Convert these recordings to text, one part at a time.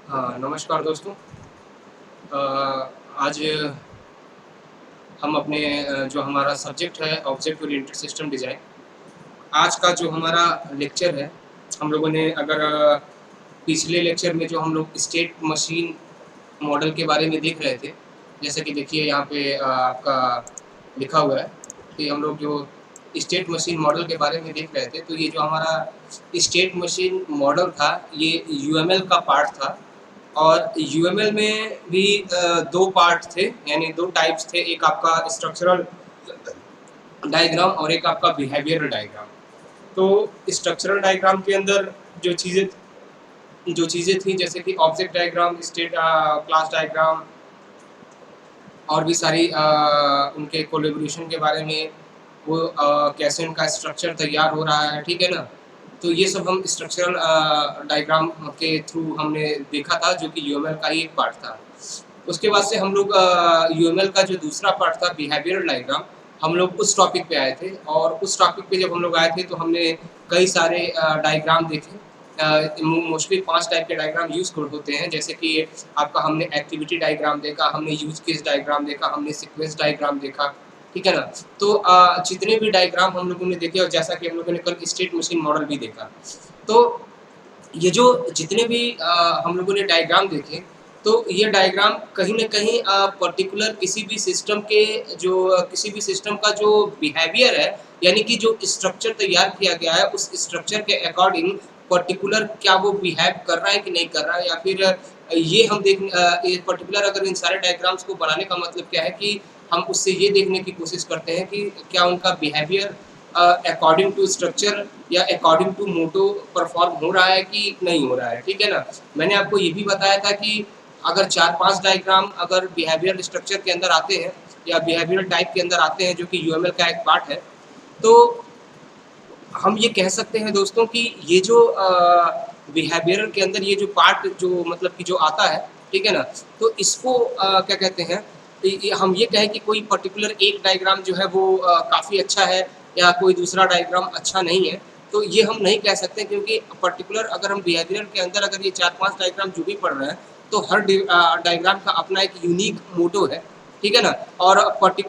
हाँ, नमस्कार दोस्तों। आज हम अपने जो हमारा सब्जेक्ट है ऑब्जेक्ट ओरिएंटेड सिस्टम डिज़ाइन, आज का जो हमारा लेक्चर है, हम लोगों ने अगर पिछले लेक्चर में जो हम लोग स्टेट मशीन मॉडल के बारे में देख रहे थे, जैसे कि देखिए यहाँ पे आपका लिखा हुआ है कि हम लोग जो स्टेट मशीन मॉडल के बारे में देख रहे थे, तो ये जो हमारा स्टेट मशीन मॉडल था, ये यूएमएल का पार्ट था। और यूएमएल में भी 2 पार्ट थे, यानी 2 टाइप्स थे, एक आपका स्ट्रक्चरल डायग्राम और एक आपका बिहेवियरल डायग्राम। तो स्ट्रक्चरल डायग्राम के अंदर जो चीज़ें जो चीज़ें थी, जैसे कि object diagram, state class diagram और भी सारी उनके कोलैबोरेशन के बारे में, वो कैसे उनका स्ट्रक्चर तैयार हो रहा है, ठीक है ना? तो ये सब हम स्ट्रक्चरल डायग्राम के थ्रू हमने देखा था, जो कि यूएमएल का ही एक पार्ट था। उसके बाद से हम लोग यूएमएल का जो दूसरा पार्ट था बिहेवियरल डायग्राम, हम लोग उस टॉपिक पे आए थे। और उस टॉपिक पे जब हम लोग आए थे तो हमने कई सारे डायग्राम देखे। मोस्टली 5 टाइप के डायग्राम यूज़ होते हैं, जैसे कि आपका हमने एक्टिविटी डायग्राम देखा, हमने यूज़ केस डायग्राम देखा, हमने सीक्वेंस डायग्राम देखा, ठीक है ना? तो जितने भी डायग्राम हम लोगों ने देखे, और जैसा कि हम लोगों ने कल स्टेट मशीन मॉडल भी देखा, तो ये जो जितने भी हम लोगों ने डायग्राम देखे, तो ये डायग्राम कहीं न कहीं पर्टिकुलर किसी भी सिस्टम के जो किसी भी सिस्टम का जो बिहेवियर है, यानी कि जो स्ट्रक्चर तैयार किया गया है, उस स्ट्रक्चर के अकॉर्डिंग पर्टिकुलर क्या वो बिहेव कर रहा है कि नहीं कर रहा है, या फिर ये हम ये पर्टिकुलर अगर इन सारे डायग्राम्स को बनाने का मतलब क्या है कि हम उससे ये देखने की कोशिश करते हैं कि क्या उनका बिहेवियर अकॉर्डिंग टू स्ट्रक्चर या अकॉर्डिंग टू मोटो परफॉर्म हो रहा है कि नहीं हो रहा है, ठीक है ना? मैंने आपको ये भी बताया था कि अगर 4-5 डायग्राम अगर बिहेवियरल स्ट्रक्चर के अंदर आते हैं या बिहेवियरल टाइप के अंदर आते हैं, जो कि यूएमएल का एक पार्ट है, तो हम ये कह सकते हैं दोस्तों कि ये जो बिहेवियरल के अंदर ये जो पार्ट जो मतलब कि जो आता है, ठीक है ना? तो इसको क्या कहते हैं, हम ये कहें कि कोई पर्टिकुलर एक डायग्राम जो है वो काफ़ी अच्छा है या कोई दूसरा डायग्राम अच्छा नहीं है, तो ये हम नहीं कह सकते, क्योंकि पर्टिकुलर अगर हम बिहेवियरल के अंदर अगर ये 4-5 डायग्राम जो भी पढ़ रहे हैं, तो हर डायग्राम का अपना एक यूनिक मोटो है, ठीक है ना? और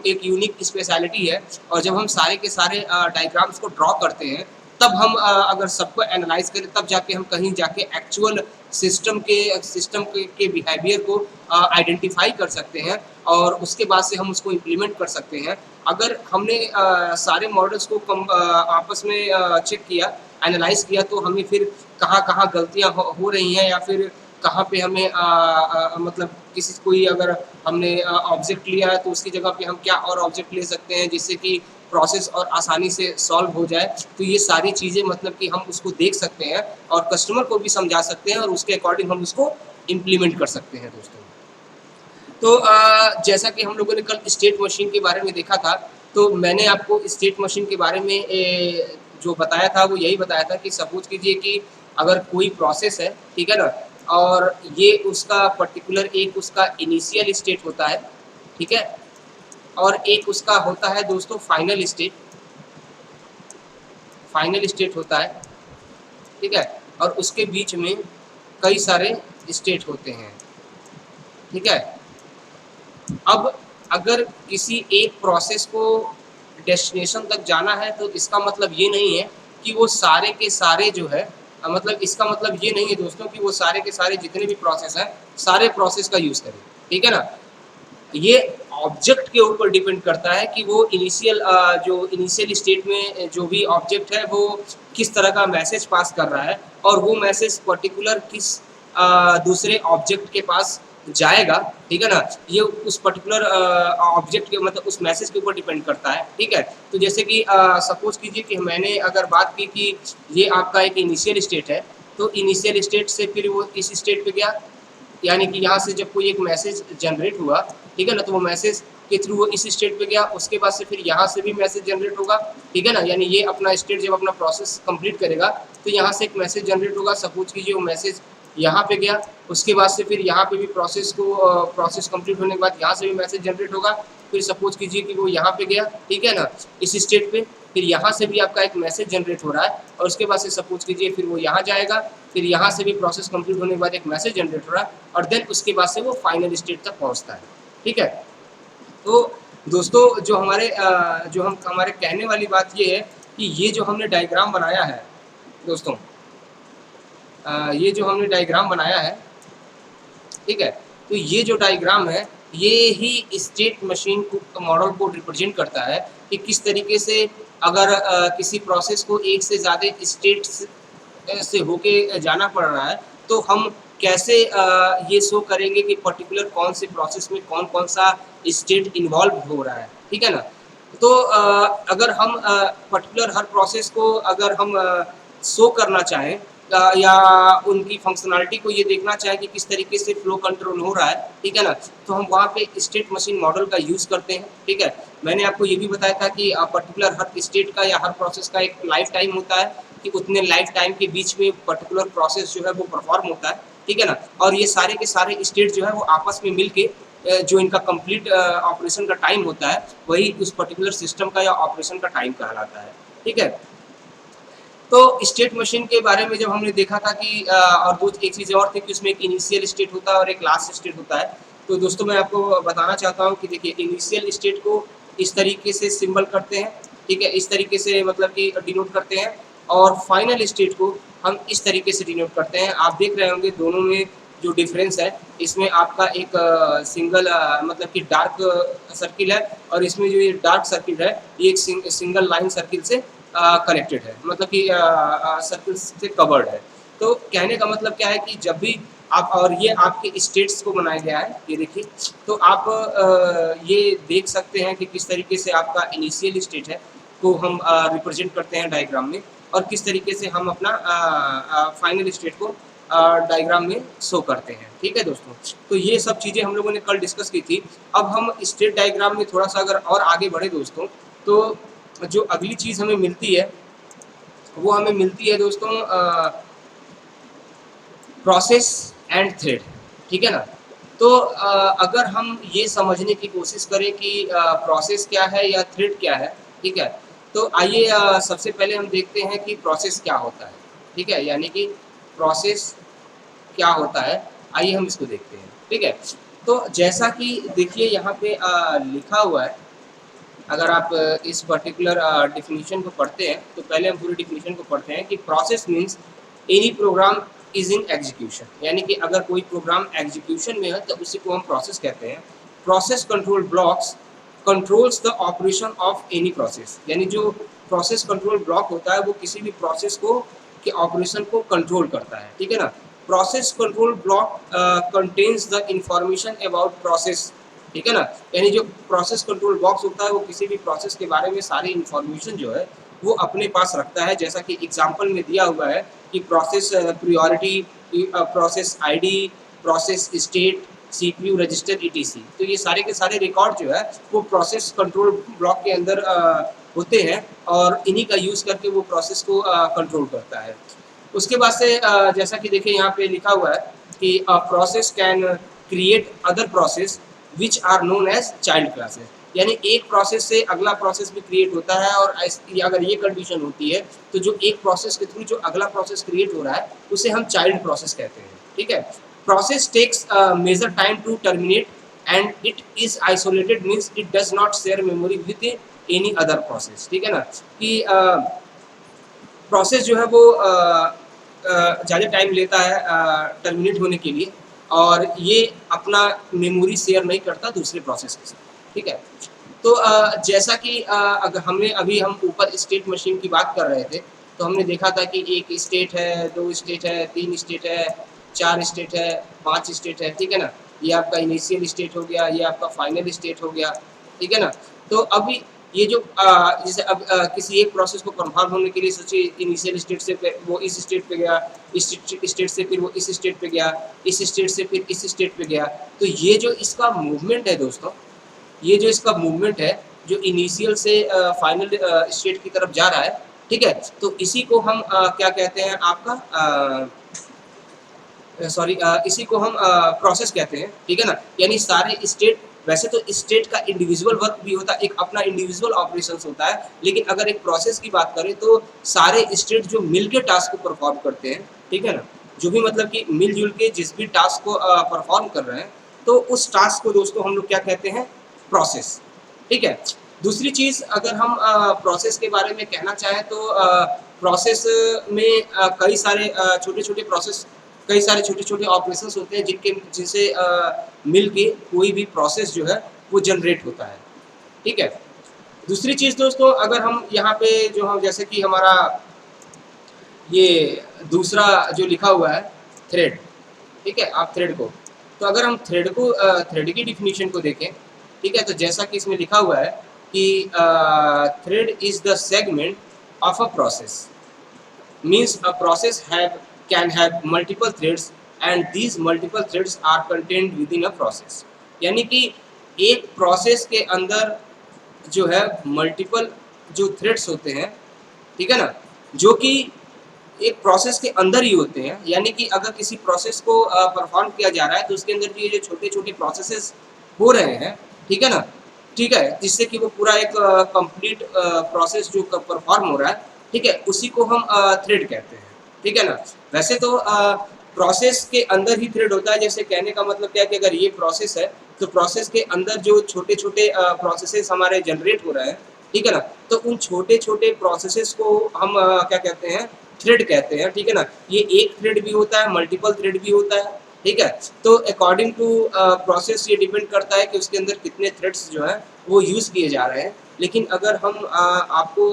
एक यूनिक स्पेशलिटी है। और जब हम सारे के सारे डायग्राम्स को ड्रॉ करते हैं, तब हम अगर सबको एनालाइज़ करें, तब जाके हम कहीं जाके एक्चुअल सिस्टम के बिहेवियर को आइडेंटिफ़ाई कर सकते हैं, और उसके बाद से हम उसको इम्प्लीमेंट कर सकते हैं। अगर हमने सारे मॉडल्स को आपस में चेक किया, एनालाइज़ किया, तो हमें फिर कहाँ-कहाँ गलतियाँ हो रही हैं, या फिर कहाँ पे हमें मतलब किसी कोई अगर हमने ऑब्जेक्ट लिया है, तो उसकी जगह पे हम क्या और ऑब्जेक्ट ले सकते हैं, जिससे कि प्रोसेस और आसानी से सॉल्व हो जाए। तो ये सारी चीज़ें मतलब कि हम उसको देख सकते हैं और कस्टमर को भी समझा सकते हैं, और उसके अकॉर्डिंग हम उसको इम्प्लीमेंट कर सकते हैं दोस्तों। तो जैसा कि हम लोगों ने कल स्टेट मशीन के बारे में देखा था, तो मैंने आपको स्टेट मशीन के बारे में जो बताया था, वो यही बताया था कि सपोज़ कीजिए कि अगर कोई प्रोसेस है, ठीक है ना? और ये उसका पर्टिकुलर एक उसका इनिशियल स्टेट होता है, ठीक है? और एक उसका होता है दोस्तों फाइनल स्टेट होता है, ठीक है? और उसके बीच में कई सारे स्टेट होते हैं, ठीक है? अब अगर किसी एक प्रोसेस को डेस्टिनेशन तक जाना है, तो इसका मतलब ये नहीं है कि वो सारे के सारे जो है मतलब इसका मतलब ये नहीं है दोस्तों कि वो सारे के सारे जितने भी प्रोसेस हैं, सारे प्रोसेस का यूज़ करें, ठीक है ना? ये ऑब्जेक्ट के ऊपर डिपेंड करता है कि वो जो इनिशियल स्टेट में जो भी ऑब्जेक्ट है, वो किस तरह का मैसेज पास कर रहा है, और वो मैसेज पर्टिकुलर किस दूसरे ऑब्जेक्ट के पास जाएगा, ठीक है ना? ये उस पर्टिकुलर ऑब्जेक्ट के मतलब उस मैसेज के ऊपर डिपेंड करता है, ठीक है? तो जैसे कि सपोज़ कीजिए कि मैंने अगर बात की कि ये आपका एक इनिशियल स्टेट है, तो इनिशियल स्टेट से फिर वो इस स्टेट पे गया, यानी कि यहाँ से जब कोई एक मैसेज जनरेट हुआ, ठीक है ना? तो वो मैसेज के थ्रू वो इस स्टेट पे गया, उसके बाद से फिर यहाँ से भी मैसेज जनरेट होगा, ठीक है ना? यानी ये अपना स्टेट जब अपना प्रोसेस कंप्लीट करेगा, तो यहाँ से एक मैसेज जनरेट होगा, सपोज़ कीजिए वो मैसेज यहाँ पे गया, उसके बाद से फिर यहाँ पे भी प्रोसेस कंप्लीट होने के बाद यहाँ से भी मैसेज जनरेट होगा, फिर सपोज़ कीजिए कि वो यहाँ पे गया, ठीक है ना? इस स्टेट पे, फिर यहाँ से भी आपका एक मैसेज जनरेट हो रहा है और उसके बाद से सपोज कीजिए फिर वो यहाँ जाएगा, फिर यहाँ से भी प्रोसेस कंप्लीट होने के बाद एक मैसेज जनरेट हो रहा है और देन उसके बाद से वो फाइनल स्टेट तक पहुँचता है। ठीक है? तो दोस्तों जो हमारे कहने वाली बात ये है कि ये जो हमने डायग्राम बनाया है दोस्तों, ये जो हमने डायग्राम बनाया है, ठीक है? तो ये जो डायग्राम है, ये ही स्टेट मशीन को मॉडल को रिप्रेजेंट करता है कि किस तरीके से अगर किसी प्रोसेस को एक से ज़्यादा स्टेट्स से होके जाना पड़ रहा है, तो हम कैसे ये शो करेंगे कि पर्टिकुलर कौन से प्रोसेस में कौन-कौन सा स्टेट इन्वॉल्व हो रहा है, ठीक है ना? तो अगर हम पर्टिकुलर हर प्रोसेस को अगर हम शो करना चाहें या उनकी फंक्शनैलिटी को ये देखना चाहें कि किस तरीके से फ्लो कंट्रोल हो रहा है, ठीक है ना? तो हम वहाँ पे स्टेट मशीन मॉडल का यूज़ करते हैं, ठीक है? मैंने आपको ये भी बताया था कि पर्टिकुलर हर स्टेट का या हर प्रोसेस का एक लाइफ टाइम होता है कि उतने लाइफ टाइम के बीच में पर्टिकुलर प्रोसेस जो है वो परफॉर्म होता है, ठीक है ना? और ये सारे के सारे स्टेट जो है वो आपस में मिल के जो इनका कंप्लीट ऑपरेशन का टाइम होता है, वही उस पर्टिकुलर सिस्टम का या ऑपरेशन का टाइम कहलाता है, ठीक है? तो स्टेट मशीन के बारे में जब हमने देखा था कि और दो एक चीज़ और थी कि उसमें एक इनिशियल स्टेट होता है और एक लास्ट स्टेट होता है। तो दोस्तों मैं आपको बताना चाहता हूँ कि देखिए इनिशियल स्टेट को इस तरीके से सिंबल करते हैं, ठीक है? इस तरीके से मतलब कि डिनोट करते हैं और फाइनल स्टेट को हम इस तरीके से डिनोट करते हैं। आप देख रहे होंगे दोनों में जो डिफरेंस है, इसमें आपका एक सिंगल मतलब कि डार्क सर्किल है और इसमें जो ये डार्क सर्किल है, ये एक सिंगल लाइन सर्किल से कनेक्टेड है, मतलब कि सर्किल से कवर्ड है। तो कहने का मतलब क्या है कि जब भी आप और ये आपके स्टेट्स को बनाया गया है, ये देखिए। तो आप ये देख सकते हैं कि किस तरीके से आपका इनिशियल स्टेट है, को हम रिप्रेजेंट करते हैं डायग्राम में और किस तरीके से हम अपना फाइनल स्टेट को डायग्राम में शो करते हैं, ठीक है दोस्तों? तो ये सब चीज़ें हम लोगों ने कल डिस्कस की थी। अब हम स्टेट डायग्राम में थोड़ा-सा अगर और आगे बढ़े दोस्तों, तो जो अगली चीज़ हमें मिलती है, वो हमें मिलती है दोस्तों प्रोसेस एंड थ्रेड, ठीक है ना? तो अगर हम ये समझने की कोशिश करें कि प्रोसेस क्या है या थ्रेड क्या है, ठीक है? तो आइए सबसे पहले हम देखते हैं कि प्रोसेस क्या होता है, ठीक है? यानी कि प्रोसेस क्या होता है, आइए हम इसको देखते हैं, ठीक है? तो जैसा कि देखिए यहाँ पे लिखा हुआ है, अगर आप इस पर्टिकुलर डेफिनिशन को पढ़ते हैं, तो पहले हम पूरी डेफिनिशन को पढ़ते हैं कि process means any program is in execution, यानी कि अगर कोई प्रोग्राम एग्जीक्यूशन में है, तो उसी को हम प्रोसेस कहते हैं। Process control blocks controls the operation of any process, यानी जो प्रोसेस कंट्रोल ब्लॉक होता है, वो किसी भी प्रोसेस को के ऑपरेशन को कंट्रोल करता है, ठीक है ना? Process control block contains the information about process, ठीक है ना? यानी जो प्रोसेस कंट्रोल बॉक्स होता है वो किसी भी प्रोसेस के बारे में सारी इन्फॉर्मेशन जो है वो अपने पास रखता है। जैसा कि एग्जांपल में दिया हुआ है कि process priority, process ID, process state, CPU register etc. तो ये सारे के सारे रिकॉर्ड जो है वो प्रोसेस कंट्रोल ब्लॉक के अंदर होते हैं और इन्हीं का यूज़ करके वो प्रोसेस को कंट्रोल करता है। उसके बाद से जैसा कि देखिए यहाँ पे लिखा हुआ है कि process can create other process which are known as child classes, यानी एक प्रोसेस से अगला प्रोसेस भी क्रिएट होता है और अगर ये कंडीशन होती है तो जो एक प्रोसेस के थ्रू जो अगला प्रोसेस क्रिएट हो रहा है उसे हम चाइल्ड प्रोसेस कहते हैं, ठीक है? Process takes major time to terminate and it is isolated, means it does not share memory with any other process, ठीक है ना? कि प्रोसेस जो है वो ज़्यादा टाइम लेता है टर्मिनेट होने के लिए और ये अपना मेमोरी शेयर नहीं करता दूसरे प्रोसेस के साथ, ठीक है? तो जैसा कि अगर हम ऊपर स्टेट मशीन की बात कर रहे थे, तो हमने देखा था कि 1 स्टेट है, 2 स्टेट है, 3 स्टेट है, 4 स्टेट है, 5 स्टेट है, ठीक है ना? ये आपका इनिशियल स्टेट हो गया, ये आपका फाइनल स्टेट हो गया, ठीक है ना? तो अभी ये जो जैसे अब किसी एक प्रोसेस को कंफर्म होने के लिए सोचिए इनिशियल स्टेट से वो इस स्टेट पे गया, इस स्टेट से फिर वो इस स्टेट पे गया, इस स्टेट से फिर इस स्टेट पे गया। तो ये जो इसका मूवमेंट है दोस्तों, ये जो इसका मूवमेंट है, जो इनिशियल से फाइनल स्टेट की तरफ जा रहा है, ठीक है? तो इसी को हम क्या कहते हैं आपका इसी को हम प्रोसेस कहते हैं, ठीक है ना? यानी सारे स्टेट वैसे तो स्टेट का इंडिविजुअल वर्क भी होता है, एक अपना इंडिविजुअल ऑपरेशंस होता है, लेकिन अगर एक प्रोसेस की बात करें तो सारे स्टेट जो मिलके टास्क को परफॉर्म करते हैं, ठीक है ना? जो भी मतलब कि मिल-जुल के जिस भी टास्क को परफॉर्म कर रहे हैं, तो उस टास्क को दोस्तों हम लोग क्या कहते हैं? प्रोसेस, ठीक है? दूसरी चीज़ अगर हम प्रोसेस के बारे में कहना चाहें तो प्रोसेस में कई सारे छोटे-छोटे प्रोसेस, कई सारे छोटे-छोटे ऑपरेशंस होते हैं जिनसे मिल के कोई भी प्रोसेस जो है वो जनरेट होता है, ठीक है? दूसरी चीज़ दोस्तों अगर हम यहाँ पे जो हम जैसे कि हमारा ये दूसरा जो लिखा हुआ है थ्रेड, ठीक है? आप थ्रेड को, तो अगर हम थ्रेड की डेफिनिशन को देखें, ठीक है? तो जैसा कि इसमें लिखा हुआ है कि thread is the segment of a process, means a process can have multiple threads and these multiple threads are contained within a process। यानी कि एक प्रोसेस के अंदर जो है मल्टीपल जो थ्रेड्स होते हैं, ठीक है ना? जो कि एक प्रोसेस के अंदर ही होते हैं, यानी कि अगर किसी प्रोसेस को परफॉर्म किया जा रहा है तो उसके अंदर ये जो छोटे-छोटे प्रोसेसेस हो रहे हैं, ठीक है ना? ठीक है, जिससे कि वो पूरा एक कंप्लीट प्रोसेस जो परफॉर्म हो रहा है, ठीक है, उसी को हम थ्रेड कहते हैं, ठीक है ना? वैसे तो प्रोसेस के अंदर ही थ्रेड होता है, जैसे कहने का मतलब क्या है कि अगर ये प्रोसेस है तो प्रोसेस के अंदर जो छोटे-छोटे प्रोसेसेस हमारे जनरेट हो रहे हैं, ठीक है ना? तो उन छोटे-छोटे प्रोसेसेस को हम क्या कहते हैं? थ्रेड कहते हैं, ठीक है ना? ये एक थ्रेड भी होता है, मल्टीपल थ्रेड भी होता है, ठीक है? तो अकॉर्डिंग टू प्रोसेस ये डिपेंड करता है कि उसके अंदर कितने थ्रेड्स जो हैं वो यूज़ किए जा रहे हैं। लेकिन अगर हम आपको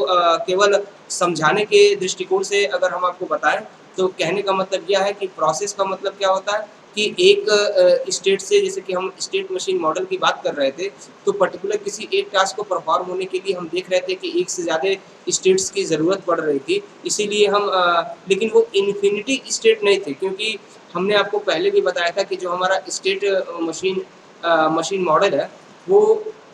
केवल समझाने के दृष्टिकोण से अगर हम आपको बताएँ, तो कहने का मतलब यह है कि प्रोसेस का मतलब क्या होता है कि एक स्टेट से, जैसे कि हम स्टेट मशीन मॉडल की बात कर रहे थे, तो पर्टिकुलर किसी एक टास्क को परफॉर्म होने के लिए हम देख रहे थे कि एक से ज़्यादा स्टेट्स की ज़रूरत पड़ रही थी। इसीलिए हम लेकिन वो इन्फिनिटी स्टेट नहीं थे, क्योंकि हमने आपको पहले भी बताया था कि जो हमारा स्टेट मशीन मॉडल है, वो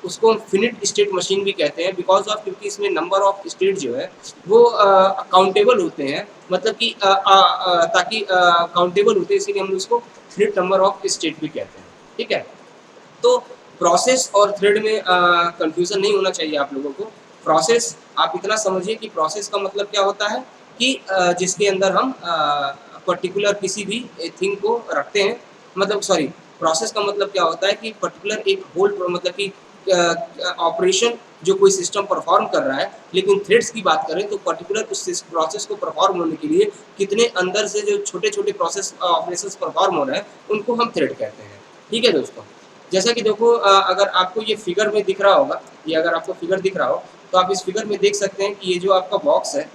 उसको हम फिनिट स्टेट मशीन भी कहते हैं, बिकॉज़ ऑफ क्योंकि इसमें नंबर ऑफ स्टेट जो है वो काउंटेबल होते हैं, मतलब कि ताकि काउंटेबल होते हैं, इसीलिए हम उसको फिनिट नंबर ऑफ स्टेट भी कहते हैं, ठीक है? तो प्रोसेस और थ्रेड में कन्फ्यूज़न नहीं होना चाहिए आप लोगों को। प्रोसेस आप इतना समझिए कि प्रोसेस का मतलब क्या होता है कि जिसके अंदर हम पर्टिकुलर किसी भी थिंग को रखते हैं, मतलब सॉरी, प्रोसेस का मतलब क्या होता है कि पर्टिकुलर एक होल मतलब कि ऑपरेशन जो कोई सिस्टम परफॉर्म कर रहा है, लेकिन थ्रेड्स की बात करें तो पर्टिकुलर उस प्रोसेस को परफॉर्म होने के लिए कितने अंदर से जो छोटे-छोटे प्रोसेस ऑपरेशंस परफॉर्म हो रहे हैं, उनको हम थ्रेड कहते हैं। ठीक है दोस्तों? जैसा कि देखो अगर आपको ये फिगर में दिख रहा होगा, ये अगर आपको फिगर दिख रहा हो, तो आप इस फिगर में देख सकते हैं कि ये जो आपका बॉक्स है,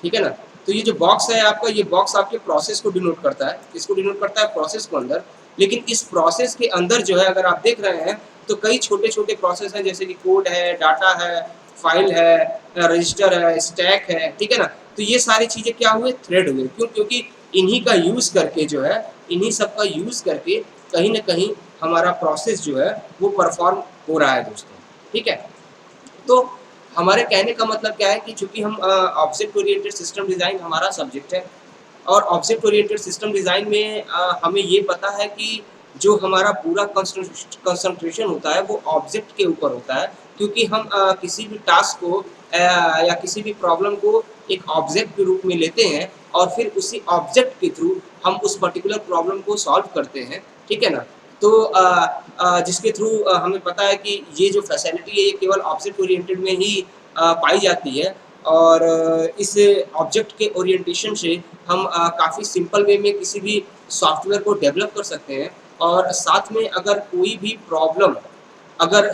ठीक है ना? तो ये जो बॉक्स है आपका, ये बॉक्स आपके प्रोसेस को डिनोट करता है। किसको डिनोट करता है? प्रोसेस को अंदर। लेकिन इस प्रोसेस के अंदर जो है अगर आप देख रहे हैं, तो कई छोटे-छोटे प्रोसेस हैं, जैसे कि कोड है, डाटा है, फाइल है, रजिस्टर है, स्टैक है, ठीक है ना? तो ये सारी चीज़ें क्या हुए? थ्रेड हुए। क्यों? क्योंकि इन्हीं का यूज़ करके जो है, इन्हीं सब का यूज़ करके कहीं न कहीं हमारा प्रोसेस जो है वो परफ़ॉर्म हो रहा है दोस्तों, ठीक है? तो हमारे कहने का मतलब क्या है कि चूँकि हम ऑब्जेक्ट ओरिएंटेड सिस्टम डिज़ाइन हमारा सब्जेक्ट है, और ऑब्जेक्ट ओरिएंटेड सिस्टम डिज़ाइन में हमें ये पता है कि जो हमारा पूरा कंसंट्रेशन होता है वो ऑब्जेक्ट के ऊपर होता है, क्योंकि हम किसी भी टास्क को या किसी भी प्रॉब्लम को एक ऑब्जेक्ट के रूप में लेते हैं और फिर उसी ऑब्जेक्ट के थ्रू हम उस पर्टिकुलर प्रॉब्लम को सॉल्व करते हैं, ठीक है ना? तो जिसके थ्रू हमें पता है कि ये जो फैसिलिटी है ये केवल ऑब्जेक्ट ओरिएंटेड में ही पाई जाती है, और इस ऑब्जेक्ट के ओरिएंटेशन से हम काफ़ी सिंपल वे में किसी भी सॉफ्टवेयर को डेवलप कर सकते हैं, और साथ में अगर कोई भी प्रॉब्लम अगर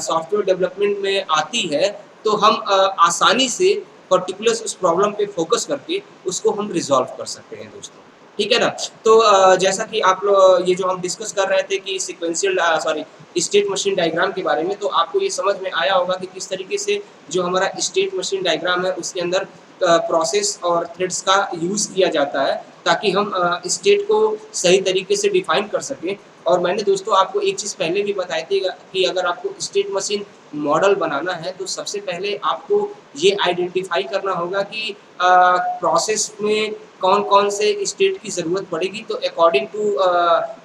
सॉफ्टवेयर डेवलपमेंट में आती है, तो हम आसानी से पर्टिकुलर्स उस प्रॉब्लम पे फ़ोकस करके उसको हम रिज़ॉल्व कर सकते हैं दोस्तों। ठीक है ना? तो जैसा कि आप ये जो हम डिस्कस कर रहे थे कि sequential sorry state machine diagram के बारे में, तो आपको ये समझ में आया होगा कि किस तरीके से जो हमारा स्टेट मशीन डायग्राम है उसके अंदर प्रोसेस और थ्रेड्स का यूज़ किया जाता है ताकि हम स्टेट को सही तरीके से डिफाइन कर सकें। और मैंने दोस्तों आपको एक चीज़ पहले भी बताई थी कि अगर आपको स्टेट मशीन मॉडल बनाना है तो सबसे पहले आपको ये आइडेंटिफाई करना होगा कि प्रोसेस में कौन-कौन से स्टेट की ज़रूरत पड़ेगी, तो अकॉर्डिंग टू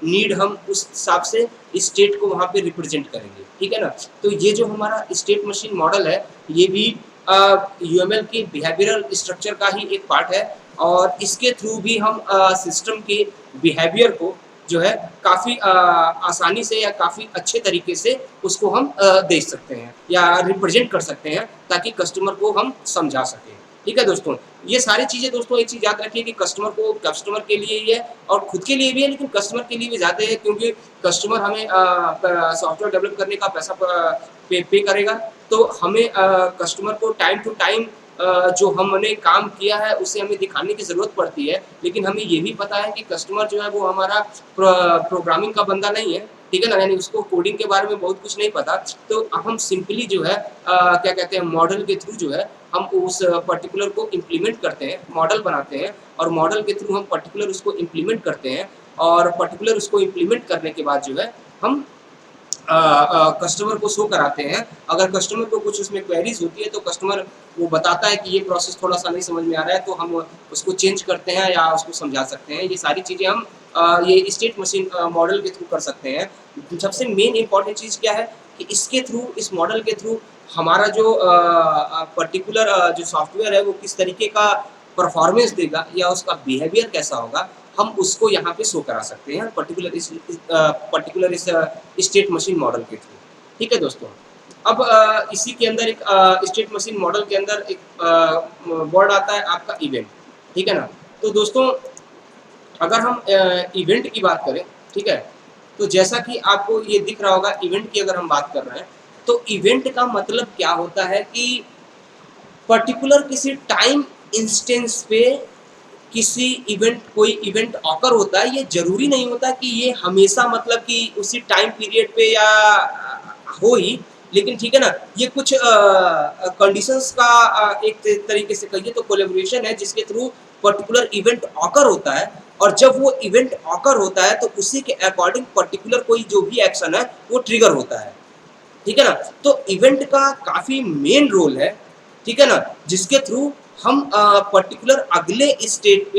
नीड हम उस हिसाब से स्टेट को वहाँ पे रिप्रेजेंट करेंगे, ठीक है ना? तो ये जो हमारा स्टेट मशीन मॉडल है, ये भी यूएमएल के बिहेवियरल स्ट्रक्चर का ही एक पार्ट है और इसके थ्रू भी हम सिस्टम के बिहेवियर को जो है काफ़ी आसानी से या काफ़ी अच्छे तरीके से उसको हम देख सकते हैं या रिप्रेजेंट कर सकते हैं ताकि कस्टमर को हम समझा सकें। ठीक है दोस्तों? ये सारी चीज़ें दोस्तों एक चीज़ याद रखिए कि कस्टमर के लिए ही है और खुद के लिए भी है, लेकिन कस्टमर के लिए भी ज़्यादा है क्योंकि कस्टमर हमें सॉफ्टवेयर डेवलप करने का पैसा पे करेगा, तो हमें कस्टमर को टाइम टू टाइम जो हमने काम किया है उसे हमें दिखाने की ज़रूरत पड़ती है, लेकिन हमें ये भी पता है कि कस्टमर जो है वो हमारा प्रोग्रामिंग का बंदा नहीं है, ठीक है ना? यानी उसको कोडिंग के बारे में बहुत कुछ नहीं पता, तो हम सिंपली जो है क्या कहते हैं मॉडल के थ्रू जो है हम उस पर्टिकुलर को इम्प्लीमेंट करते हैं, मॉडल बनाते हैं और मॉडल के थ्रू हम पर्टिकुलर उसको इम्प्लीमेंट करते हैं और पर्टिकुलर उसको इम्प्लीमेंट करने के बाद जो है हम कस्टमर को शो कराते हैं। अगर कस्टमर को कुछ उसमें क्वेरीज होती है तो कस्टमर वो बताता है कि ये प्रोसेस थोड़ा-सा नहीं समझ में आ रहा है, तो हम उसको चेंज करते हैं या उसको समझा सकते हैं। ये सारी चीज़ें हम ये स्टेट मशीन मॉडल के थ्रू कर सकते हैं। सबसे मेन इम्पोर्टेंट चीज़ क्या है कि इसके थ्रू, इस मॉडल के थ्रू हमारा जो पर्टिकुलर जो सॉफ्टवेयर है वो किस तरीके का परफॉर्मेंस देगा या उसका बिहेवियर कैसा होगा, हम उसको यहाँ पे शो करा सकते हैं पर्टिकुलर इस स्टेट मशीन मॉडल के थ्रू। ठीक है दोस्तों? अब इसी के अंदर एक स्टेट मशीन मॉडल के अंदर एक वर्ड आता है आपका इवेंट, ठीक है ना? तो दोस्तों अगर हम इवेंट की बात करें, ठीक है? तो जैसा कि आपको ये दिख रहा होगा इवेंट की अगर हम बात कर रहे हैं, तो इवेंट का मतलब क्या होता है कि पर्टिकुलर किसी टाइम इंस्टेंस पे किसी इवेंट कोई इवेंट ऑकर होता है, ये ज़रूरी नहीं होता कि ये हमेशा मतलब कि उसी टाइम पीरियड पे या हो ही, लेकिन ठीक है ना, ये कुछ कंडीशंस का एक तरीके से कहिए तो कोलैबोरेशन है जिसके थ्रू पर्टिकुलर इवेंट ऑकर होता है और जब वो इवेंट ऑकर होता है तो उसी के अकॉर्डिंग पर्टिकुलर कोई जो भी एक्शन है वो ट्रिगर होता है। ठीक है ना? तो इवेंट का काफ़ी मेन रोल है, ठीक है ना? जिसके थ्रू हम पर्टिकुलर अगले स्टेट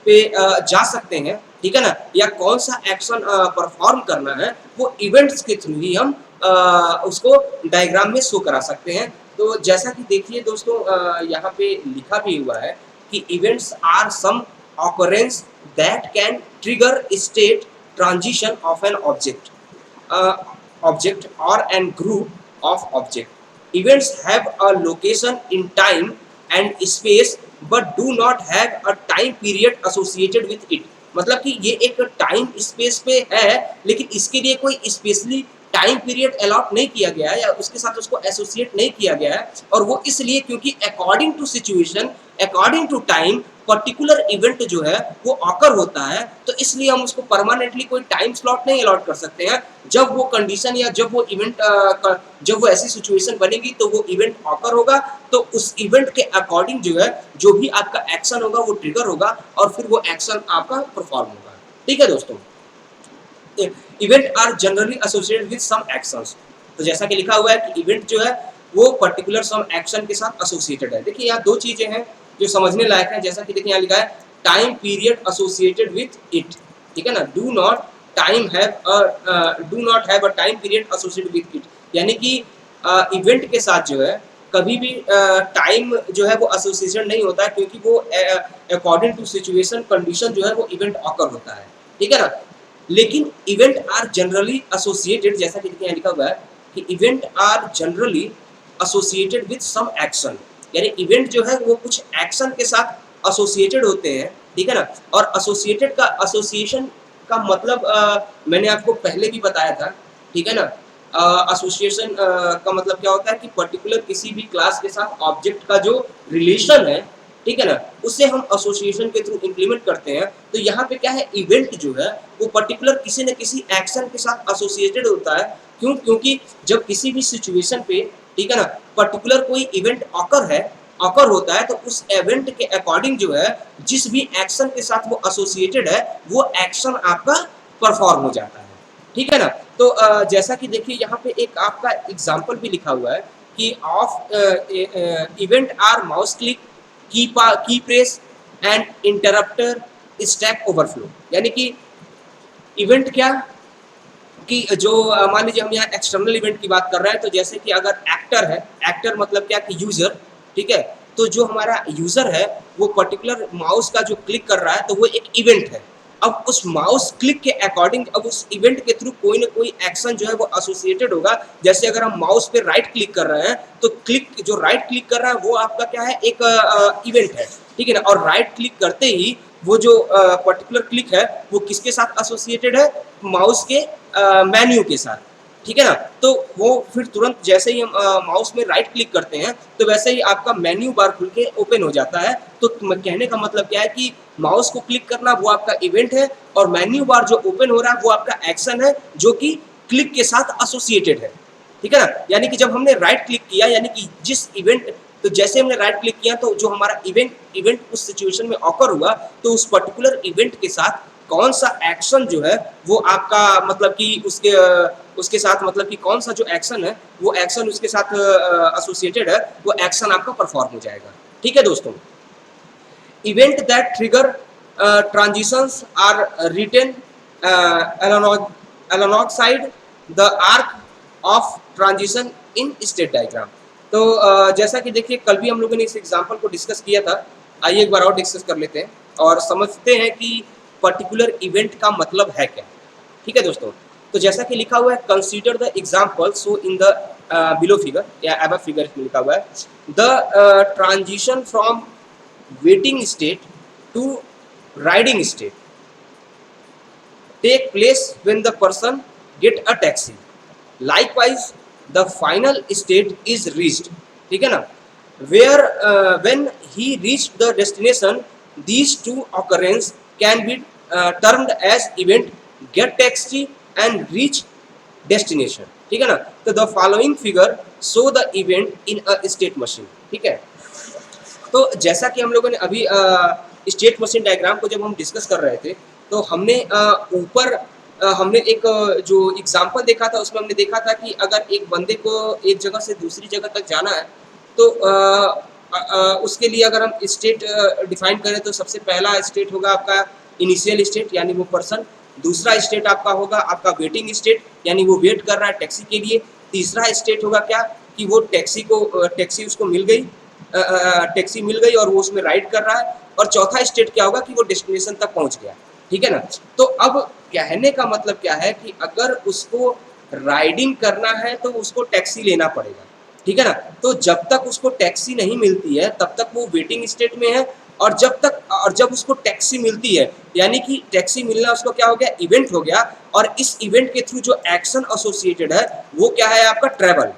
पे जा सकते हैं, ठीक है ना? या कौन-सा एक्शन परफ़ॉर्म करना है, वो इवेंट्स के थ्रू ही हम उसको डायग्राम में शो करा सकते हैं। तो जैसा कि देखिए दोस्तों यहाँ पे लिखा भी हुआ है कि events are some occurrence that can trigger state transition of an object. uh, object or an group of object. Events have a location in time and space but do not have a time period associated with it. मतलब कि ये एक time space पे है लेकिन इसके लिए कोई स्पेशली टाइम पीरियड अलॉट नहीं किया गया है या उसके साथ उसको एसोसिएट नहीं किया गया है और वो इसलिए क्योंकि according to situation, according to time particular event जो है वो ऑकर होता है, तो इसलिए हम उसको परमानेंटली कोई टाइम स्लॉट नहीं अलॉट कर सकते हैं। जब वो कंडीशन या जब वो इवेंट जब वो ऐसी सिचुएशन बनेगी तो वो इवेंट ऑकर होगा, तो उस इवेंट के अकॉर्डिंग जो है जो भी आपका एक्शन होगा वो ट्रिगर होगा और फिर वो एक्शन आपका परफॉर्म होगा। ठीक है दोस्तों? Event are generally associated with some actions. तो जैसा कि लिखा हुआ है कि इवेंट जो है वो पर्टिकुलर सम एक्शन के साथ एसोसिएटेड है। देखिए यहाँ दो चीजें हैं जो समझने लायक है। जैसा कि देखिए यहाँ लिखा है time period associated with it, ठीक है ना? Do not have a time period associated with it, यानी कि इवेंट के साथ जो है कभी भी टाइम जो है वो एसोसिएशन नहीं होता है क्योंकि वो अकॉर्डिंग टू सिचुएशन कंडीशन जो है वो इवेंट ऑकर होता है, ठीक है ना? लेकिन इवेंट आर जनरली एसोसिएटेड, जैसा कि यहाँ लिखा हुआ है कि event are generally associated with some action, यानी इवेंट जो है वो कुछ एक्शन के साथ एसोसिएटेड होते हैं, ठीक है ना? और एसोसिएटेड का एसोसिएशन का मतलब मैंने आपको पहले भी बताया था, ठीक है ना? एसोसिएशन का मतलब क्या होता है कि पर्टिकुलर किसी भी क्लास के साथ ऑब्जेक्ट का जो रिलेशन है, ठीक है ना, उसे हम एसोसिएशन के थ्रू इम्प्लीमेंट करते हैं। तो यहाँ पे क्या है, इवेंट जो है वो पर्टिकुलर किसी न किसी एक्शन के साथ एसोसिएटेड होता है। क्यों? क्योंकि जब किसी भी सिचुएशन पे, ठीक है ना, पर्टिकुलर कोई इवेंट ऑकर है, ऑकर होता है तो उस इवेंट के अकॉर्डिंग जो है जिस भी एक्शन के साथ वो एसोसिएटेड है वो एक्शन आपका परफॉर्म हो जाता है, ठीक है ना। तो जैसा कि देखिए यहाँ पे एक आपका एग्जांपल भी लिखा हुआ है कि of event are mouse click, key press and interrupter, stack overflow. यानी कि इवेंट क्या कि जो मान लीजिए हम यहाँ एक्सटर्नल इवेंट की बात कर रहे हैं, तो जैसे कि अगर एक्टर है, एक्टर मतलब क्या कि यूजर, ठीक है। तो जो हमारा यूजर है वो पर्टिकुलर माउस का जो क्लिक कर रहा है तो वो एक इवेंट है। अब उस माउस क्लिक के अकॉर्डिंग अब उस इवेंट के थ्रू कोई ना कोई एक्शन जो है वो एसोसिएटेड होगा। जैसे अगर हम माउस पे राइट क्लिक कर रहे हैं तो क्लिक जो राइट क्लिक कर रहा है वो आपका क्या है, एक इवेंट है, ठीक है ना। और राइट क्लिक करते ही वो जो पर्टिकुलर क्लिक है वो किसके साथ एसोसिएटेड है, माउस के मेन्यू के साथ, ठीक है ना। तो वो फिर तुरंत जैसे ही हम माउस में राइट क्लिक करते हैं तो वैसे ही आपका मेन्यू बार खुल के ओपन हो जाता है। तो कहने का मतलब क्या है कि माउस को क्लिक करना वो आपका इवेंट है और मेन्यू बार जो ओपन हो रहा है वो आपका एक्शन है जो कि क्लिक के साथ एसोसिएटेड है, ठीक है ना। यानी कि जब हमने राइट क्लिक किया यानी कि जिस इवेंट, तो जैसे हमने राइट क्लिक किया तो जो हमारा इवेंट उस सिचुएशन में ऑकर हुआ तो उस पर्टिकुलर इवेंट के साथ कौन सा एक्शन जो है वो आपका मतलब कि उसके साथ मतलब कि कौन सा जो एक्शन है वो एक्शन उसके साथ एसोसिएटेड है वो एक्शन आपका परफॉर्म हो जाएगा, ठीक है दोस्तों। Event that trigger transitions are written alongside the arc of transition in state diagram। तो जैसा कि देखिए कल भी हम लोगों ने इस एग्जांपल को डिस्कस किया था, आइए एक बार और डिस्कस कर लेते हैं और समझते हैं कि पर्टिकुलर इवेंट का मतलब है क्या, ठीक है दोस्तों। तो जैसा कि लिखा हुआ है consider the example so in the below figure या अबव फिगर में लिखा हुआ है the transition from waiting state to riding state take place when the person get a taxi, likewise the final state is reached, ठीक है ना, where when he reached the destination these two occurrence can be termed as event get taxi and reach destination, ठीक है ना। तो the following figure show the event in a state machine, ठीक है। तो जैसा कि हम लोगों ने अभी स्टेट मशीन डायग्राम को जब हम डिस्कस कर रहे थे तो हमने ऊपर हमने एक जो एग्जांपल देखा था उसमें हमने देखा था कि अगर एक बंदे को एक जगह से दूसरी जगह तक जाना है तो उसके लिए अगर हम स्टेट डिफाइन करें तो सबसे पहला स्टेट होगा आपका इनिशियल स्टेट यानी वो पर्सन, दूसरा स्टेट आपका होगा आपका वेटिंग स्टेट यानी वो वेट कर रहा है टैक्सी के लिए, तीसरा स्टेट होगा क्या कि वो टैक्सी उसको मिल गई, टैक्सी मिल गई और वो उसमें राइड कर रहा है, और चौथा स्टेट क्या होगा कि वो डेस्टिनेशन तक पहुंच गया, ठीक है ना। तो अब कहने का मतलब क्या है कि अगर उसको राइडिंग करना है तो उसको टैक्सी लेना पड़ेगा, ठीक है ना। तो जब तक उसको टैक्सी नहीं मिलती है तब तक वो वेटिंग स्टेट में है, और जब उसको टैक्सी मिलती है यानी कि टैक्सी मिलना उसको क्या हो गया, इवेंट हो गया, और इस इवेंट के थ्रू जो एक्शन एसोसिएटेड है वो क्या है आपका ट्रेवल,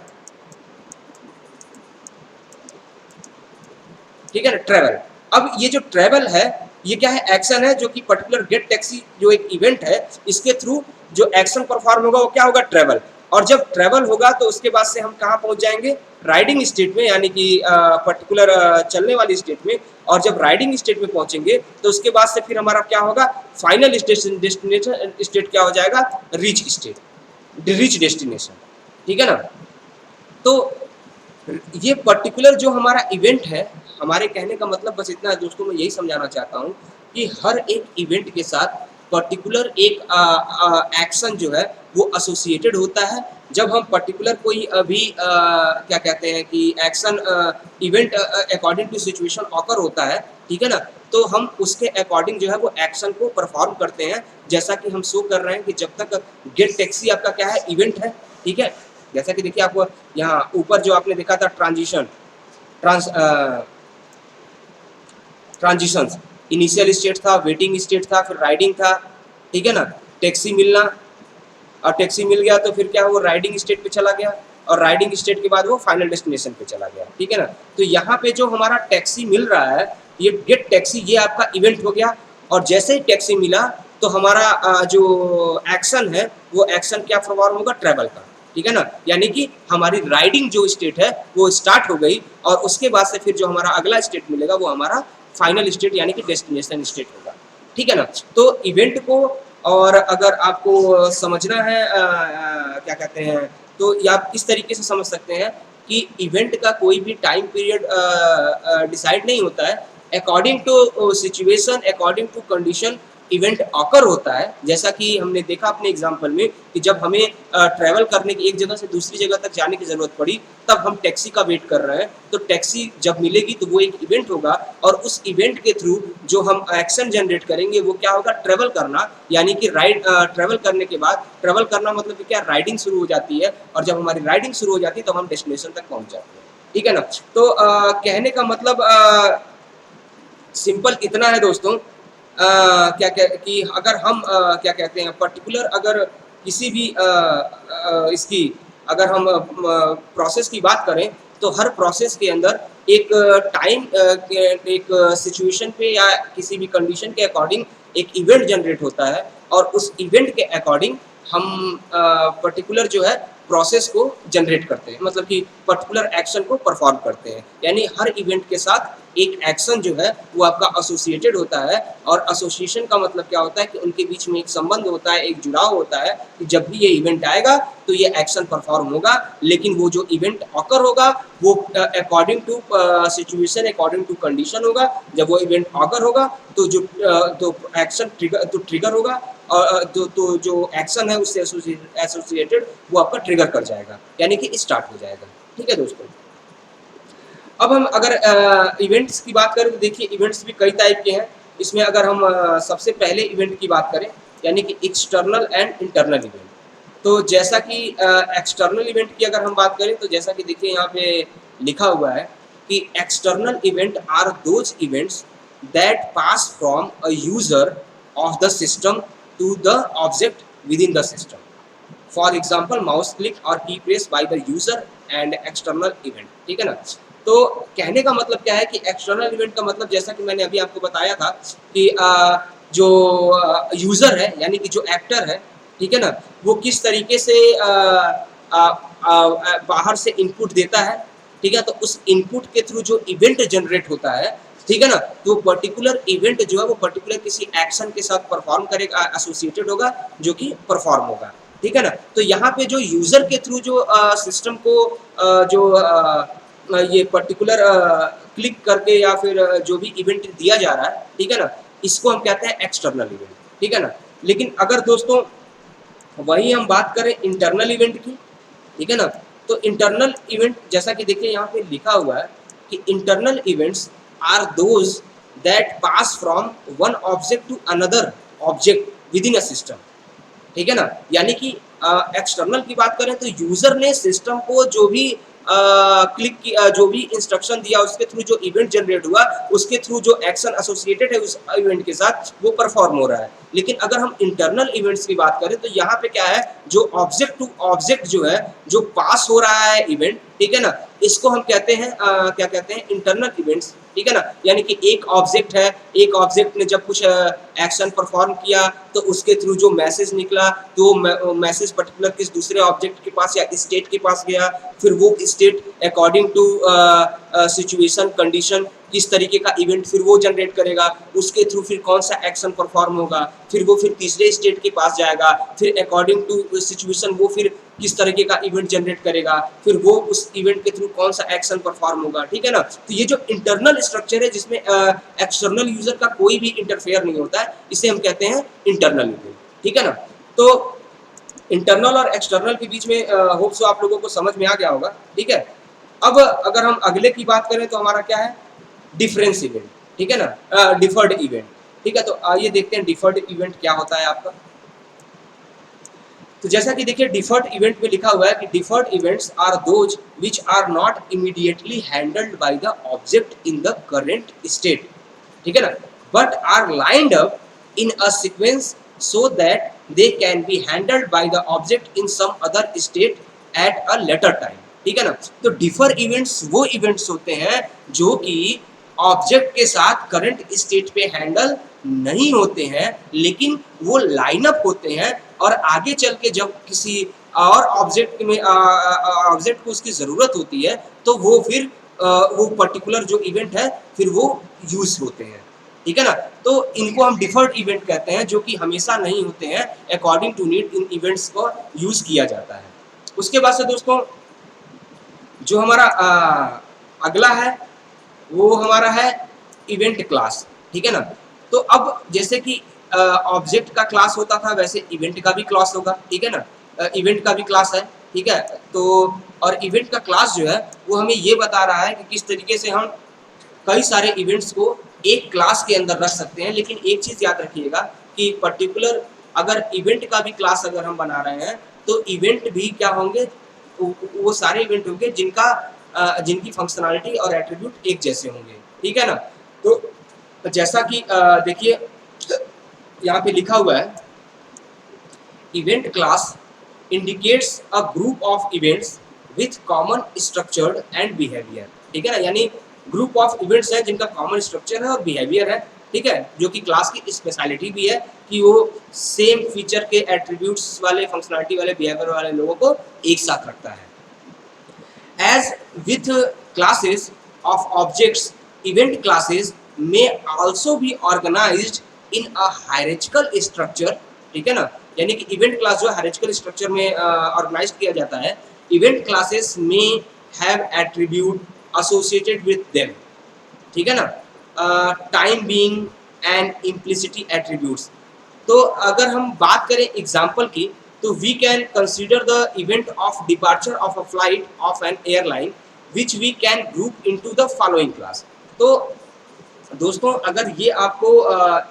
ठीक है ना, ट्रेवल। अब ये जो ट्रेवल है ये क्या है, एक्शन है जो कि पर्टिकुलर गेट टैक्सी जो एक इवेंट है इसके थ्रू जो एक्शन परफॉर्म होगा वो क्या होगा, ट्रेवल। और जब ट्रेवल होगा तो उसके बाद से हम कहाँ पहुंच जाएंगे, राइडिंग स्टेट में, यानी कि पर्टिकुलर चलने वाली स्टेट में। और जब राइडिंग स्टेट में पहुंचेंगे तो उसके बाद से फिर हमारा क्या होगा, फाइनल डेस्टिनेशन स्टेट क्या हो जाएगा, रीच डेस्टिनेशन, ठीक है ना। तो ये पर्टिकुलर जो हमारा इवेंट है, हमारे कहने का मतलब बस इतना है दोस्तों, मैं यही समझाना चाहता हूँ कि हर एक इवेंट के साथ पर्टिकुलर एक एक्शन जो है वो एसोसिएटेड होता है। जब हम पर्टिकुलर कोई अभी क्या कहते हैं कि action event according to situation occur होता है, ठीक है ना, तो हम उसके अकॉर्डिंग जो है वो एक्शन को परफॉर्म करते हैं। जैसा कि हम शो कर रहे हैं कि जब तक गेट टैक्सी आपका क्या है, इवेंट है, ठीक है। जैसा कि देखिए आपको यहाँ ऊपर जो आपने देखा था ट्रांजिशन ट्रांजिशंस, इनिशियल स्टेट था, वेटिंग स्टेट था, फिर राइडिंग था, ठीक है ना, टैक्सी मिलना, और टैक्सी मिल गया तो फिर क्या वो राइडिंग स्टेट पे चला गया, और राइडिंग स्टेट के बाद वो फाइनल डेस्टिनेशन पे चला गया, ठीक है ना। तो यहाँ पे जो हमारा टैक्सी मिल रहा है ये गेट टैक्सी, ये आपका इवेंट हो गया, और जैसे ही टैक्सी मिला तो हमारा जो एक्शन है वो एक्शन क्या परफॉर्म होगा, ट्रैवल का, ठीक है ना, यानी कि हमारी राइडिंग जो स्टेट है वो स्टार्ट हो गई और उसके बाद से फिर जो हमारा अगला स्टेट मिलेगा वो हमारा फाइनल स्टेट यानी कि डेस्टिनेशन स्टेट होगा। ठीक है ना, तो इवेंट को और अगर आपको समझना है क्या कहते हैं, तो ये आप इस तरीके से समझ सकते हैं कि इवेंट का कोई भी टाइम पीरियड डिसाइड नहीं होता है, according to situation, according to condition event occur होता है। जैसा कि हमने देखा अपने एग्जाम्पल में कि जब हमें ट्रैवल करने की एक जगह से दूसरी जगह तक जाने की ज़रूरत पड़ी, तब हम टैक्सी का वेट कर रहे हैं, तो टैक्सी जब मिलेगी तो वो एक इवेंट होगा और उस इवेंट के थ्रू जो हम एक्शन जनरेट करेंगे वो क्या होगा, ट्रैवल करना, यानी कि ट्रैवल करने के बाद, ट्रैवल करना मतलब कि क्या, राइडिंग शुरू हो जाती है और जब हमारी राइडिंग शुरू हो जाती है तो हम डेस्टिनेशन तक पहुंच जाते हैं। ठीक है ना, तो कहने का मतलब सिंपल इतना है दोस्तों, क्या क्या कि अगर हम क्या कहते हैं पर्टिकुलर, अगर किसी भी इसकी अगर हम प्रोसेस की बात करें तो हर प्रोसेस के अंदर एक टाइम एक सिचुएशन पे या किसी भी कंडीशन के अकॉर्डिंग एक इवेंट जनरेट होता है और उस इवेंट के अकॉर्डिंग हम पर्टिकुलर जो है प्रोसेस को जनरेट करते हैं, मतलब कि पर्टिकुलर एक्शन को परफॉर्म करते हैं। यानी हर इवेंट के साथ एक एक्शन जो है वो आपका एसोसिएटेड होता है और एसोसिएशन का मतलब क्या होता है कि उनके बीच में एक संबंध होता है, एक जुड़ाव होता है कि जब भी ये इवेंट आएगा तो ये एक्शन परफॉर्म होगा, लेकिन वो जो इवेंट ऑकर होगा वो according to situation, according to condition होगा। जब वो इवेंट ऑकर होगा तो जो तो एक्शन ट्रिगर होगा और तो जो एक्शन है उससे एसोसिएटेड वो आपका ट्रिगर कर जाएगा, यानी कि स्टार्ट हो जाएगा। ठीक है दोस्तों, अब हम अगर इवेंट्स की बात करें तो देखिए इवेंट्स भी कई टाइप के हैं। इसमें अगर हम सबसे पहले इवेंट की बात करें यानी कि एक्सटर्नल एंड इंटरनल इवेंट, तो जैसा कि एक्सटर्नल इवेंट की अगर हम बात करें तो जैसा कि देखिए यहाँ पे लिखा हुआ है कि external event are those events that pass from a user of the system to the object within the system. For example mouse click और key press by the user and external event. ठीक है ना, तो कहने का मतलब क्या है कि एक्सटर्नल इवेंट का मतलब जैसा कि मैंने अभी आपको बताया था कि जो यूजर है यानी कि जो एक्टर है, ठीक है ना, वो किस तरीके से बाहर से इनपुट देता है। ठीक है, तो उस इनपुट के थ्रू जो इवेंट जनरेट होता है, ठीक है ना, तो पर्टिकुलर इवेंट जो है वो पर्टिकुलर किसी एक्शन के साथ परफॉर्म करेगा, एसोसिएटेड होगा, जो कि परफॉर्म होगा। ठीक है ना, तो यहाँ पे जो यूजर के थ्रू जो सिस्टम को ये पर्टिकुलर क्लिक करके या फिर जो भी इवेंट दिया जा रहा है, ठीक है ना, इसको हम कहते हैं एक्सटर्नल इवेंट। ठीक है ना, लेकिन अगर दोस्तों वही हम बात करें इंटरनल इवेंट की, ठीक है ना, तो इंटरनल इवेंट जैसा कि देखिए यहाँ पे लिखा हुआ है कि internal events are those that pass from one object to another object within a system. ठीक है ना, यानी कि एक्सटर्नल की बात करें तो यूजर ने सिस्टम को जो भी क्लिक की जो भी इंस्ट्रक्शन दिया उसके थ्रू जो इवेंट जनरेट हुआ, उसके थ्रू जो एक्शन एसोसिएटेड है उस इवेंट के साथ वो परफॉर्म हो रहा है। लेकिन अगर हम इंटरनल इवेंट्स की बात करें तो यहाँ पे क्या है, जो ऑब्जेक्ट टू ऑब्जेक्ट जो है जो पास हो रहा है इवेंट, ठीक है ना, इसको हम कहते हैं क्या कहते हैं, इंटरनल इवेंट्स। ठीक है ना, यानी कि एक ऑब्जेक्ट है, एक ऑब्जेक्ट ने जब कुछ एक्शन परफॉर्म किया तो उसके थ्रू जो मैसेज निकला तो मैसेज पर्टिकुलर किस दूसरे ऑब्जेक्ट के पास या स्टेट के पास गया, फिर वो state according to situation condition किस तरीके का इवेंट फिर वो जनरेट करेगा, उसके थ्रू फिर कौन सा एक्शन परफॉर्म होगा, फिर वो फिर तीसरे स्टेट के पास जाएगा, फिर अकॉर्डिंग टू सिचुएशन वो फिर किस तरीके का इवेंट जनरेट करेगा, फिर वो उस इवेंट के थ्रू कौन सा एक्शन परफॉर्म होगा। ठीक है ना, तो ये जो इंटरनल स्ट्रक्चर है जिसमें एक्सटर्नल यूजर का कोई भी इंटरफेयर नहीं होता है, इसे हम कहते हैं इंटरनल इवेंट। ठीक है ना, तो इंटरनल और एक्सटर्नल के बीच में होप सो आप लोगों को समझ में आ गया होगा। ठीक है, अब अगर हम अगले की बात करें तो हमारा क्या है, डिफरेंस इवेंट। ठीक है ना, डिफर्ड इवेंट। ठीक है, तो आइए देखते हैं डिफर्ड इवेंट क्या होता है आपका। तो जैसा कि देखिए डिफर्ड इवेंट में लिखा हुआ है कि deferred events are those which are not immediately handled by the object in the current state. ठीक है ना, but are lined up in a sequence so that they can be handled by the object in some other state at a later time. ठीक है ना, तो differ events वो events होते हैं जो कि ऑब्जेक्ट के साथ करंट स्टेट पे हैंडल नहीं होते हैं, लेकिन वो लाइन अप होते हैं और आगे चल के जब किसी और ऑब्जेक्ट में ऑब्जेक्ट को उसकी ज़रूरत होती है, तो वो फिर वो पर्टिकुलर जो इवेंट है फिर वो यूज़ होते हैं, ठीक है ना? तो इनको हम डिफर्ड इवेंट कहते हैं, जो कि हमेशा नहीं होते हैं, अकॉर्डिंग टू नीड इन इवेंट्स को यूज़ किया जाता है। उसके बाद से दोस्तों जो हमारा अगला है वो हमारा है इवेंट क्लास, ठीक है ना? तो अब जैसे कि ऑब्जेक्ट का क्लास होता था, वैसे इवेंट का भी क्लास होगा, ठीक है ना? इवेंट का भी क्लास है, ठीक है? तो और इवेंट का क्लास जो है वो हमें ये बता रहा है कि किस तरीके से हम कई सारे इवेंट्स को एक क्लास के अंदर रख सकते हैं। लेकिन एक चीज़ याद रखिएगा कि पर्टिकुलर अगर इवेंट का भी क्लास अगर हम बना रहे हैं, तो इवेंट भी क्या होंगे, वो सारे इवेंट होंगे जिनकी फंक्शनैलिटी और एट्रीब्यूट एक जैसे होंगे, ठीक है ना? तो जैसा कि देखिए यहाँ पे लिखा हुआ है, event class indicates a group of events with common structured and behaviour, ठीक है ना? यानी ग्रुप ऑफ इवेंट्स है जिनका कॉमन स्ट्रक्चर है और बिहेवियर है, ठीक है? जो कि क्लास की स्पेशलिटी भी है कि वो सेम फीचर के एट्रीब्यूट्स वाले, फंक्शनैलिटी वाले, बिहेवियर वाले लोगों को एक साथ रखता है। As with classes of objects, event classes may also be organized in a hierarchical structure, ठीक है ना? यानी कि इवेंट क्लास जो हायरार्चिकल स्ट्रक्चर में ऑर्गेनाइज किया जाता है। इवेंट क्लासेस में have attribute associated with them, ठीक है ना? Time being and implicity attributes. तो अगर हम बात करें एग्जाम्पल की, तो we can consider the event of departure of a flight of an airline which we can group into the following class. तो दोस्तों अगर ये आपको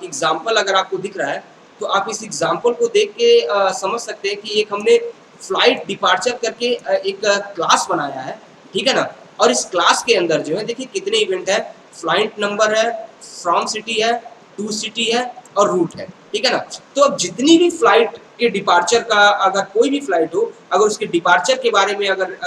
एग्जाम्पल अगर आपको दिख रहा है, तो आप इस एग्जाम्पल को देख के समझ सकते हैं कि एक हमने फ्लाइट डिपार्चर करके एक क्लास बनाया है, ठीक है ना? और इस क्लास के अंदर जो है देखिए कितने इवेंट है, फ्लाइट नंबर है, फ्रॉम सिटी है, टू सिटी है और रूट है, ठीक है ना? तो अब जितनी भी फ्लाइट के डिपार्चर का, अगर कोई भी फ्लाइट हो, अगर उसके डिपार्चर के बारे में अगर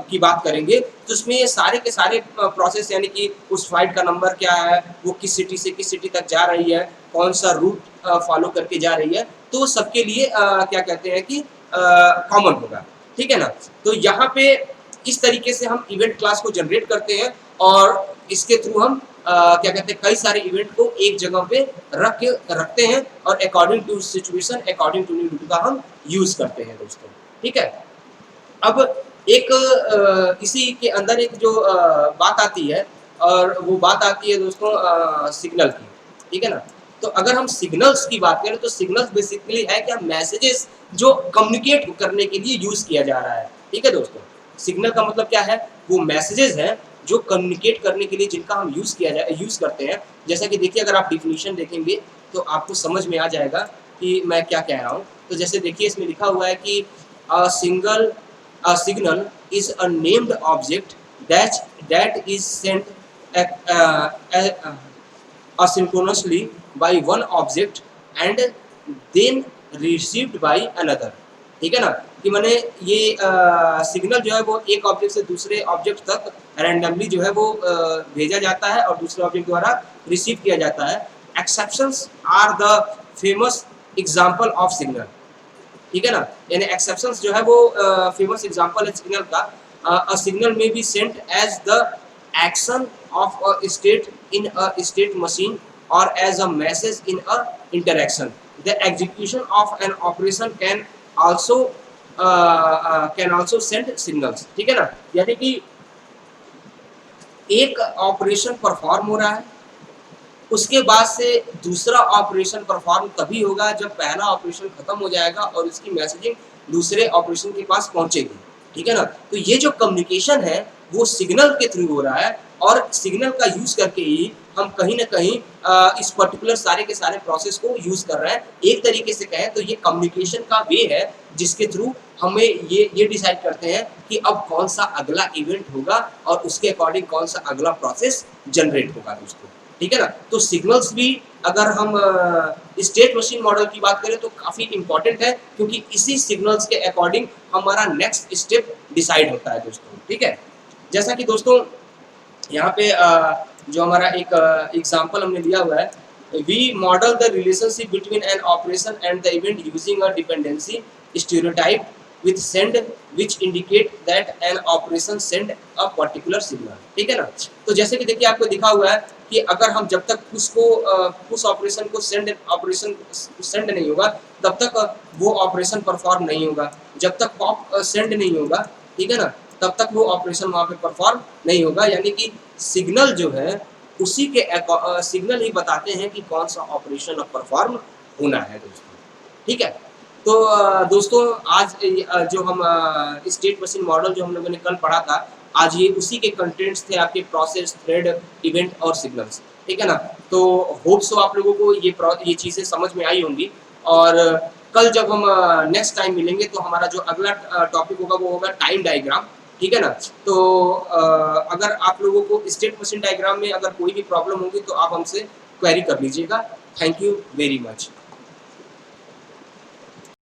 की बात करेंगे, तो उसमें ये सारे के सारे प्रोसेस, यानी कि उस फ्लाइट का नंबर क्या है, वो किस सिटी से किस सिटी तक जा रही है, कौन सा रूट फॉलो करके जा रही है, तो वो सबके लिए क्या कहते हैं कि कॉमन होगा, ठीक है ना? तो यहाँ पे इस तरीके से हम इवेंट क्लास को जनरेट करते हैं और इसके थ्रू हम क्या कहते हैं, कई सारे इवेंट को एक जगह पे रखते हैं और according to situation, according to need का हम यूज करते हैं दोस्तों, ठीक है? अब एक इसी के अंदर एक जो बात आती है, और वो बात आती है दोस्तों सिग्नल की, ठीक है ना? तो अगर हम सिग्नल्स की बात करें, तो सिग्नल्स बेसिकली है क्या, मैसेजेस जो कम्युनिकेट करने के लिए यूज किया जा रहा है, ठीक है दोस्तों? सिग्नल का मतलब क्या है, वो मैसेजेस हैं जो कम्युनिकेट करने के लिए जिनका हम यूज करते हैं। जैसा कि देखिए अगर आप डिफिनीशन देखेंगे तो आपको समझ में आ जाएगा कि मैं क्या कह रहा हूँ। तो जैसे देखिए इसमें लिखा हुआ है कि a signal is a named object that is sent asynchronously by one object and then received by another, ठीक है ना? कि माने ये सिग्नल जो है वो एक ऑब्जेक्ट से दूसरे ऑब्जेक्ट तक रैंडमली जो है वो भेजा जाता है और दूसरे ऑब्जेक्ट द्वारा रिसीव किया जाता है। Exceptions are the famous example of signal, ठीक है ना? यानी एक्सेप्शंस जो है वो फेमस एग्जांपल है सिग्नल का। A signal may be sent as the action of a state in a state machine और as a message in a interaction. The execution of an operation can also send signals, ठीक है ना? यानी कि एक operation perform हो रहा है, उसके बाद से दूसरा ऑपरेशन परफॉर्म तभी होगा जब पहला ऑपरेशन खत्म हो जाएगा और उसकी मैसेजिंग दूसरे ऑपरेशन के पास पहुंचेगी, ठीक है ना? तो ये जो कम्युनिकेशन है वो सिग्नल के थ्रू हो रहा है और सिग्नल का यूज करके ही हम कहीं ना कहीं इस पर्टिकुलर सारे के सारे प्रोसेस को यूज कर रहे हैं। एक तरीके से कहें तो ये कम्युनिकेशन का वे है जिसके थ्रू हमें ये डिसाइड करते हैं कि अब कौन सा अगला इवेंट होगा और उसके अकॉर्डिंग कौन सा अगला प्रोसेस जनरेट होगा दोस्तों, ठीक है ना? तो सिग्नल्स भी अगर हम स्टेट मशीन मॉडल की बात करें तो काफ़ी इंपॉर्टेंट है, क्योंकि इसी सिग्नल्स के अकॉर्डिंग हमारा नेक्स्ट स्टेप डिसाइड होता है दोस्तों, ठीक है? जैसा कि दोस्तों यहाँ पे जो हमारा एक एग्जांपल हमने लिया हुआ है, we model the relationship between an operation and the event using a dependency stereotype with send which indicate that an operation send a particular signal। ठीक है ना। तो जैसे कि देखिए आपको दिखा हुआ है कि अगर हम जब तक पुश ऑपरेशन को सेंड नहीं होगा तब तक वो ऑपरेशन परफॉर्म नहीं होगा। जब तक पॉप सेंड नहीं होगा, ठीक है ना, तब तक वो ऑपरेशन वहाँ पे परफॉर्म नहीं होगा। यानी कि सिग्नल जो है उसी के सिग्नल ही बताते हैं कि कौन सा ऑपरेशन अब परफॉर्म होना है दोस्तों। ठीक है। तो दोस्तों आज जो हम स्टेट मशीन मॉडल जो हम लोगों ने कल पढ़ा था, आज ये उसी के कंटेंट्स थे आपके प्रोसेस, थ्रेड, इवेंट और सिग्नल्स। ठीक है ना। तो होप सो आप लोगों को ये चीज़ें समझ में आई होंगी। और कल जब हम नेक्स्ट टाइम मिलेंगे तो हमारा जो अगला टॉपिक होगा वो होगा टाइम डायग्राम। ठीक है ना। तो अगर आप लोगों को स्टेट मशीन डायग्राम में अगर कोई भी प्रॉब्लम होगी तो आप हमसे क्वेरी कर लीजिएगा। Thank you very much.